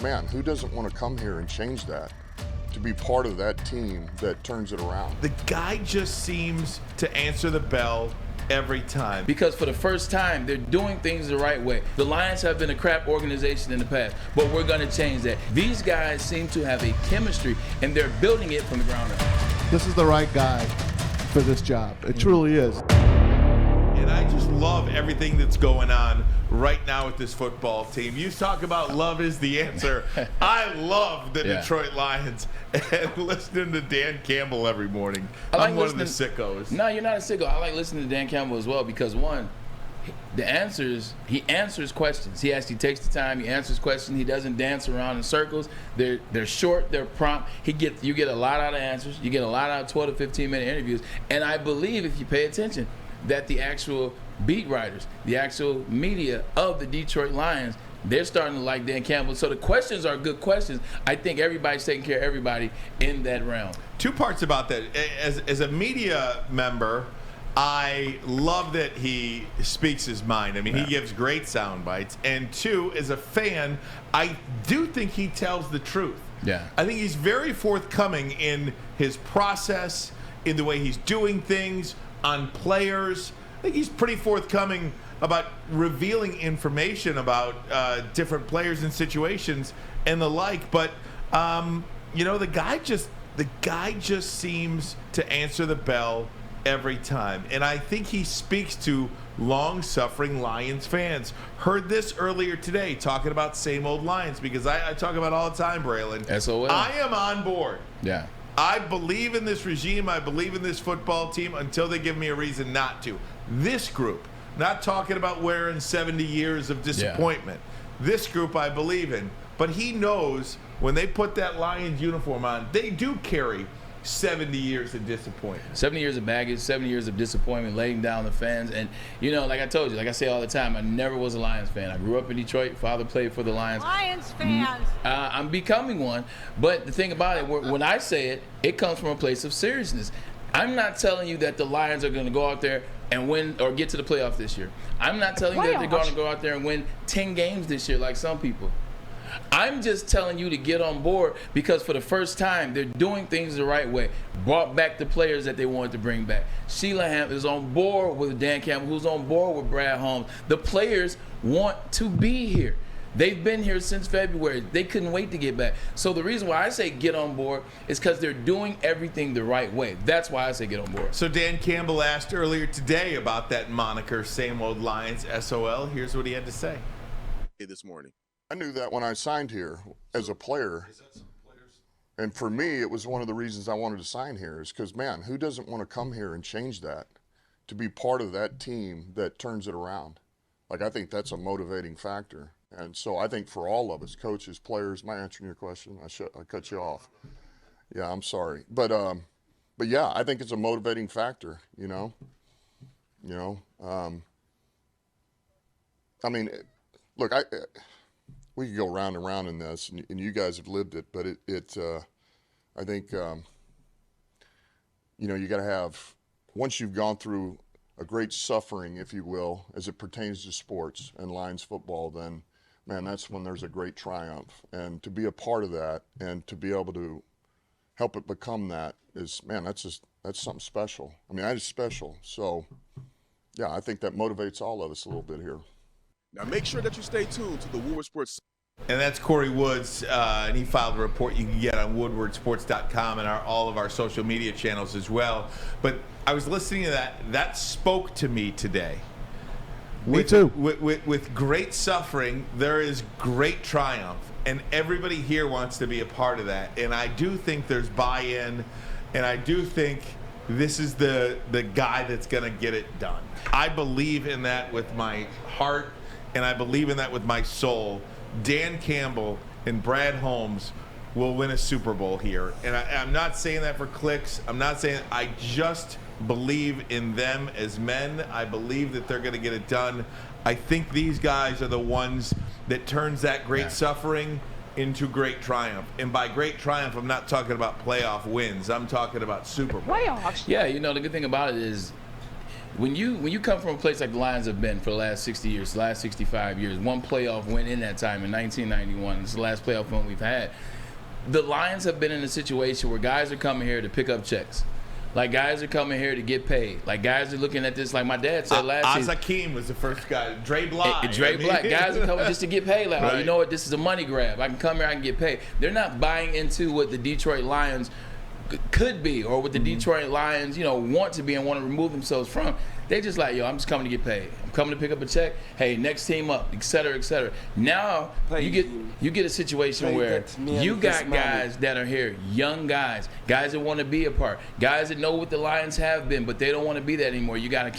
Man, who doesn't want to come here and change that? To be part of that team that turns it around. The guy just seems to answer the bell every time. Because for the first time, they're doing things the right way. The Lions have been a crap organization in the past, but we're going to change that. These guys seem to have a chemistry, and they're building it from the ground up. This is the right guy for this job. It truly is. And I just love everything that's going on right now with this football team. You talk about love is the answer. I love the Detroit Lions and listening to Dan Campbell every morning. I'm one of the sickos. No, you're not a sicko. I like listening to Dan Campbell as well because, one, he answers questions. He actually takes the time. He answers questions. He doesn't dance around in circles. They're short. They're prompt. You get a lot out of answers. You get a lot out of 12 to 15-minute interviews. And I believe if you pay attention, that the actual beat writers, the actual media of the Detroit Lions, they're starting to like Dan Campbell. So the questions are good questions. I think everybody's taking care of everybody in that realm. Two parts about that. As a media member, I love that he speaks his mind. I mean, he gives great sound bites. And two, as a fan, I do think he tells the truth. Yeah. I think he's very forthcoming in his process, in the way he's doing things, on players. I think he's pretty forthcoming about revealing information about different players and situations and the like. But the guy just seems to answer the bell every time, and I think he speaks to long-suffering Lions fans. Heard this earlier today talking about same old Lions, because I talk about it all the time, Braylon. SOL. I am on board. Yeah. I believe in this regime. I believe in this football team until they give me a reason not to. This group, not talking about wearing 70 years of disappointment. This group I believe in. But he knows when they put that Lions uniform on, they do carry 70 years of disappointment. 70 years of baggage, 70 years of disappointment, laying down the fans. And, like I told you, like I say all the time, I never was a Lions fan. I grew up in Detroit. Father played for the Lions. Lions fans. I'm becoming one. But the thing about it, when I say it, it comes from a place of seriousness. I'm not telling you that the Lions are going to go out there and win or get to the playoff this year. I'm not telling you that they're going to go out there and win 10 games this year like some people. I'm just telling you to get on board because for the first time, they're doing things the right way. Brought back the players that they wanted to bring back. Sheila Ham is on board with Dan Campbell, who's on board with Brad Holmes. The players want to be here. They've been here since February. They couldn't wait to get back. So the reason why I say get on board is because they're doing everything the right way. That's why I say get on board. So Dan Campbell asked earlier today about that moniker, same old Lions, SOL. Here's what he had to say. This morning. I knew that when I signed here as a player, and for me, it was one of the reasons I wanted to sign here is because, man, who doesn't want to come here and change that, to be part of that team that turns it around? Like, I think that's a motivating factor. And so I think for all of us, coaches, players, am I answering your question? I cut you off. Yeah, I'm sorry. But yeah, I think it's a motivating factor, I mean, look, we could go round and round in this, and you guys have lived it, but I think, you got to have, once you've gone through a great suffering, if you will, as it pertains to sports and Lions football, then, man, that's when there's a great triumph. And to be a part of that and to be able to help it become that is, man, that's something special. I mean, that is special. So, yeah, I think that motivates all of us a little bit here. Now make sure that you stay tuned to the Woodward Sports. And that's Corey Woods, and he filed a report you can get on woodwardsports.com and all of our social media channels as well. But I was listening to that. That spoke to me today. Me too. With great suffering, there is great triumph. And everybody here wants to be a part of that. And I do think there's buy-in, and I do think this is the guy that's going to get it done. I believe in that with my heart, and I believe in that with my soul. Dan Campbell and Brad Holmes will win a Super Bowl here. And I'm not saying that for clicks. I'm not saying – I just believe in them as men. I believe that they're going to get it done. I think these guys are the ones that turns that great suffering into great triumph. And by great triumph, I'm not talking about playoff wins. I'm talking about Super Bowl. Playoffs? Yeah, the good thing about it is when you come from a place like the Lions have been for the last 60 years, the last 65 years, one playoff win in that time in 1991. It's the last playoff win we've had. The Lions have been in a situation where guys are coming here to pick up checks. Like, guys are coming here to get paid. Like, guys are looking at this, like my dad said last season. Azakim was the first guy. Dre Bly. Guys are coming just to get paid. Like, right. oh, you know what? This is a money grab. I can come here, I can get paid. They're not buying into what the Detroit Lions could be or what the Detroit Lions, want to be and want to remove themselves from. They just like, yo, I'm just coming to get paid. I'm coming to pick up a check. Hey, next team up, et cetera, et cetera. Now you get a situation where you got guys that are here, young guys that want to be a part, guys that know what the Lions have been, but they don't want to be that anymore. You have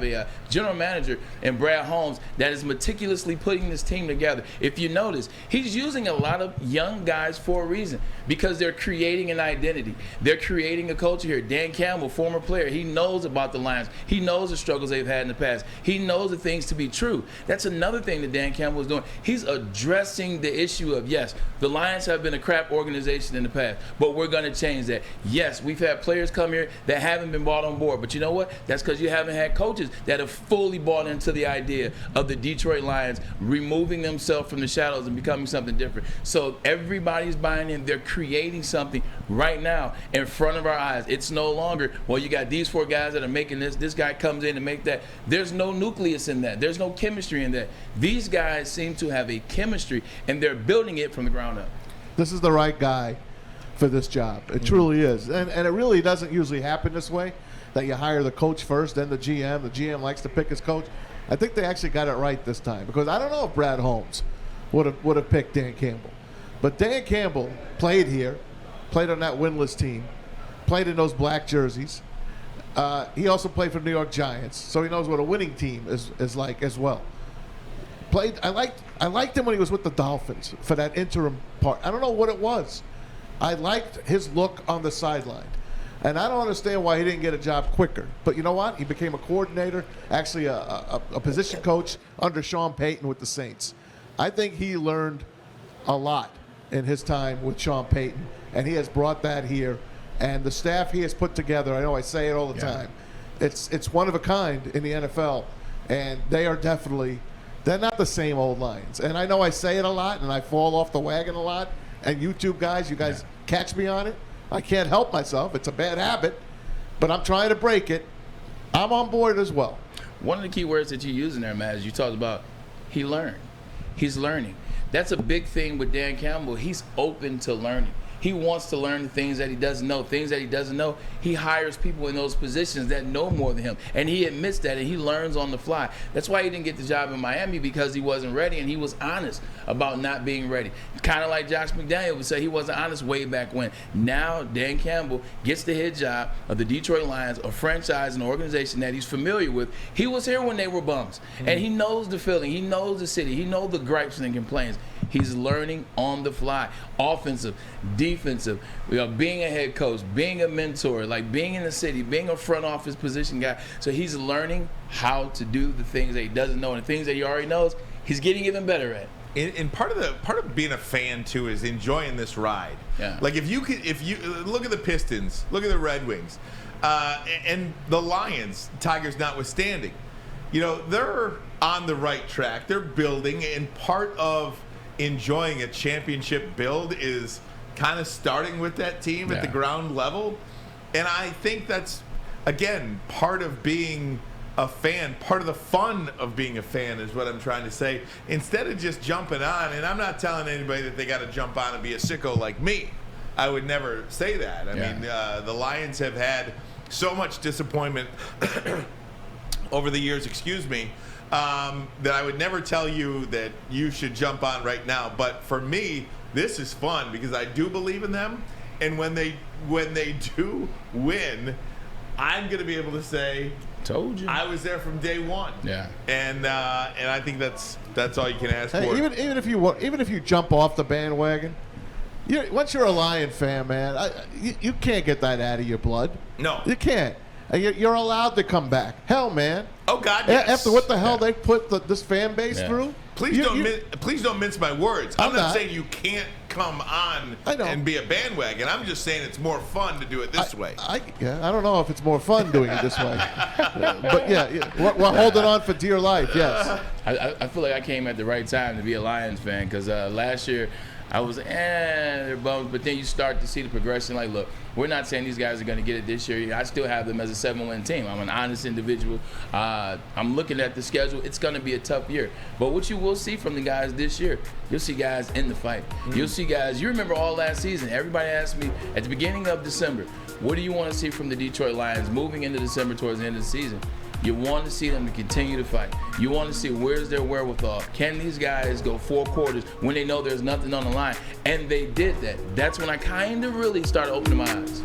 a general manager in Brad Holmes that is meticulously putting this team together. If you notice, he's using a lot of young guys for a reason because they're creating an identity. They're creating a culture here. Dan Campbell, former player, he knows about the Lions. He knows the struggles they've had in the past. He knows the things to be true. That's another thing that Dan Campbell is doing. He's addressing the issue of, yes, the Lions have been a crap organization in the past, but we're going to change that. Yes, we've had players come here that haven't been brought on board, but you know what? That's because you haven't had coaches that have fully bought into the idea of the Detroit Lions removing themselves from the shadows and becoming something different. So everybody's buying in. They're creating something right now in front of our eyes. It's no longer, well, you got these 4 guys that are making this guy comes in to make that. There's no nucleus in that. There's no chemistry in that. These guys seem to have a chemistry, and they're building it from the ground up. This is the right guy for this job. It truly is. And it really doesn't usually happen this way, that you hire the coach first, then the GM. The GM likes to pick his coach. I think they actually got it right this time because I don't know if Brad Holmes would have picked Dan Campbell. But Dan Campbell played here, played on that winless team, played in those black jerseys. He also played for the New York Giants, so he knows what a winning team is like as well. I liked him when he was with the Dolphins for that interim part. I don't know what it was. I liked his look on the sideline. And I don't understand why he didn't get a job quicker. But you know what? He became a coordinator, actually a position coach under Sean Payton with the Saints. I think he learned a lot in his time with Sean Payton, and he has brought that here. And the staff he has put together, I know I say it all the time, it's one of a kind in the NFL, and they are definitely, they're not the same old Lions. And I know I say it a lot, and I fall off the wagon a lot, and you guys catch me on it. I can't help myself. It's a bad habit, but I'm trying to break it. I'm on board as well. One of the key words that you use in there, Matt, is you talked about he learned. He's learning. That's a big thing with Dan Campbell. He's open to learning. He wants to learn the things that he doesn't know. Things that he doesn't know, he hires people in those positions that know more than him. And he admits that, and he learns on the fly. That's why he didn't get the job in Miami, because he wasn't ready, and he was honest about not being ready. Kind of like Josh McDaniel would say he wasn't honest way back when. Now Dan Campbell gets the head job of the Detroit Lions, a franchise, an organization that he's familiar with. He was here when they were bums. And he knows the feeling. He knows the city. He knows the gripes and complaints. He's learning on the fly. Offensive, defensive, being a head coach, being a mentor, like being in the city, being a front office position guy. So he's learning how to do the things that he doesn't know, and the things that he already knows, he's getting even better at. And part of being a fan too is enjoying this ride. Yeah. Like if you look at the Pistons, look at the Red Wings, and the Lions, Tigers notwithstanding, they're on the right track. They're building, and part of enjoying a championship build is kind of starting with that team at the ground level. And I think that's, again, part of being a fan, part of the fun of being a fan is what I'm trying to say. Instead of just jumping on, and I'm not telling anybody that they got to jump on and be a sicko like me. I would never say that. I mean, the Lions have had so much disappointment over the years, that I would never tell you that you should jump on right now. But for me, this is fun because I do believe in them, and when they do win, I'm going to be able to say, "Told you, I was there from day one." Yeah, and I think that's all you can ask for. Even if you jump off the bandwagon, once you're a Lion fan, man, you can't get that out of your blood. No, you can't. You're allowed to come back. Hell, man. Oh God, yes. After what the hell they put this fan base through. Please don't mince my words. I'm not saying you can't come on I know. and be a bandwagon. I'm just saying it's more fun to do it this way. I don't know if it's more fun doing it this way. But yeah, we're holding on for dear life, yes. I feel like I came at the right time to be a Lions fan because last year I was they're bums, but then you start to see the progression. Like, look, we're not saying these guys are going to get it this year. I still have them as a 7-win team. I'm an honest individual. I'm looking at the schedule. It's going to be a tough year. But what you will see from the guys this year, you'll see guys in the fight. You'll see guys. You remember all last season, everybody asked me at the beginning of December, what do you want to see from the Detroit Lions moving into December towards the end of the season? You want to see them to continue to fight. You want to see where's their wherewithal. Can these guys go 4 quarters when they know there's nothing on the line? And they did that. That's when I kind of really started opening my eyes.